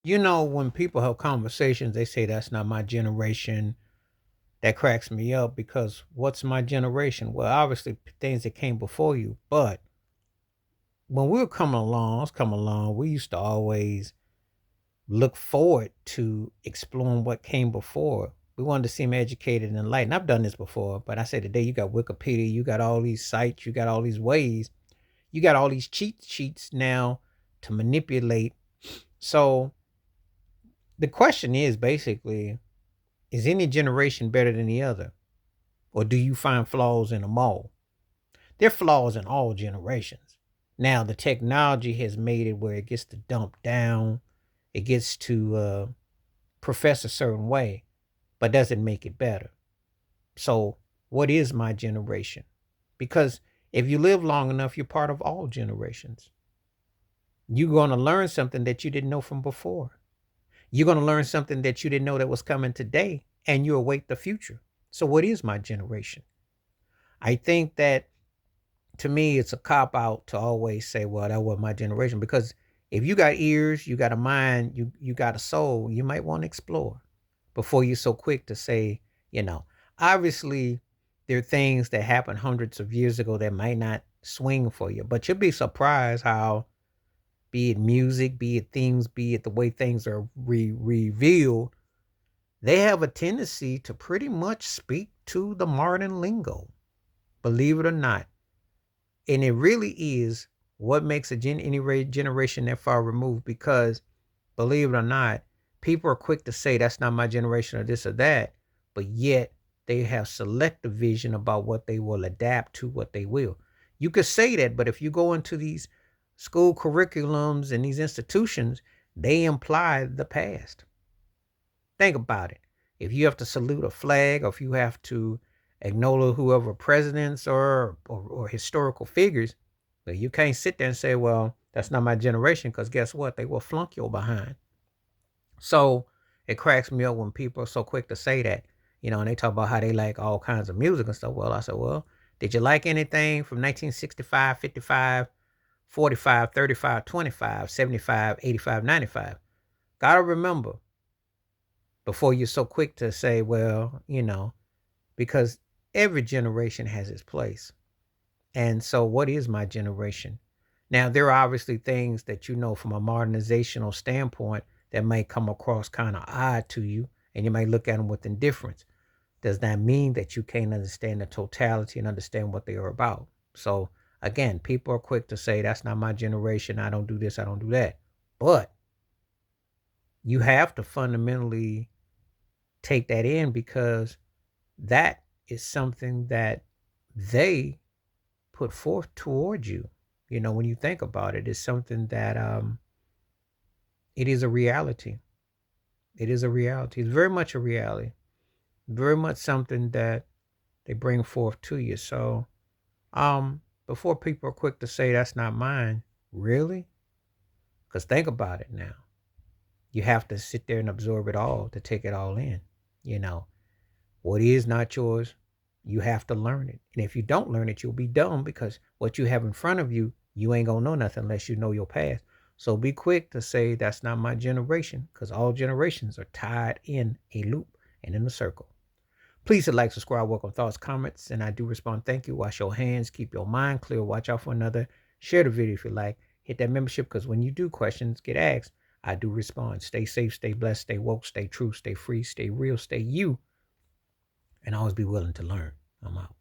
When people have conversations, they say that's not my generation. That cracks me up because what's my generation? Well, obviously things that came before you, but when we were coming along, we used to always look forward to exploring what came before. We wanted to seem educated and enlightened. I've done this before, but I say today you got Wikipedia, you got all these sites, you got all these ways, you got all these cheat sheets now to manipulate. So the question is basically, is any generation better than the other? Or do you find flaws in them all? There are flaws in all generations. Now, the technology has made it where it gets to dump down, it gets to profess a certain way, but doesn't make it better. So, what is my generation? Because if you live long enough, you're part of all generations. You're going to learn something that you didn't know from before. You're going to learn something that you didn't know that was coming today, and you await the future. So, what is my generation? I think that to me, it's a cop out to always say, well, that was my generation. Because if you got ears, you got a mind, you got a soul, you might want to explore before you're so quick to say, you know, obviously there are things that happened hundreds of years ago that might not swing for you, but you'll be surprised how, be it music, be it themes, be it the way things are revealed, they have a tendency to pretty much speak to the modern lingo, believe it or not. And it really is what makes any generation that far removed, because believe it or not, people are quick to say that's not my generation or this or that, but yet they have selective vision about what they will adapt to, what they will. You could say that, but if you go into these school curriculums and these institutions, they imply the past. Think about it. If you have to salute a flag, or if you have to acknowledge whoever presidents or historical figures, well, you can't sit there and say, well, that's not my generation, because guess what? They will flunk your behind. So it cracks me up when people are so quick to say that, and they talk about how they like all kinds of music and stuff. Well, I said, well, did you like anything from 1965, 55, 45, 35, 25, 75, 85, 95? Gotta remember, before you're so quick to say, well, because every generation has its place. And so, what is my generation? Now, there are obviously things that from a modernizational standpoint that may come across kind of odd to you, and you may look at them with indifference. Does that mean that you can't understand the totality and understand what they are about? So, again, people are quick to say, that's not my generation. I don't do this. I don't do that. But you have to fundamentally take that in, because that is something that they put forth towards you. When you think about it, it's something that it is a reality. It is a reality. It's very much a reality. Very much something that they bring forth to you. So before people are quick to say that's not mine, really? Because think about it now. You have to sit there and absorb it all to take it all in. You know, what is not yours, you have to learn it. And if you don't learn it, you'll be dumb, because what you have in front of you, you ain't gonna know nothing unless you know your past. So be quick to say that's not my generation, because all generations are tied in a loop and in a circle. Please hit like, subscribe, welcome thoughts, comments, and I do respond. Thank you. Wash your hands, keep your mind clear, watch out for another. Share the video if you like. Hit that membership, because when you do questions get asked, I do respond. Stay safe, stay blessed, stay woke, stay true, stay free, stay real, stay you, and always be willing to learn. I'm out.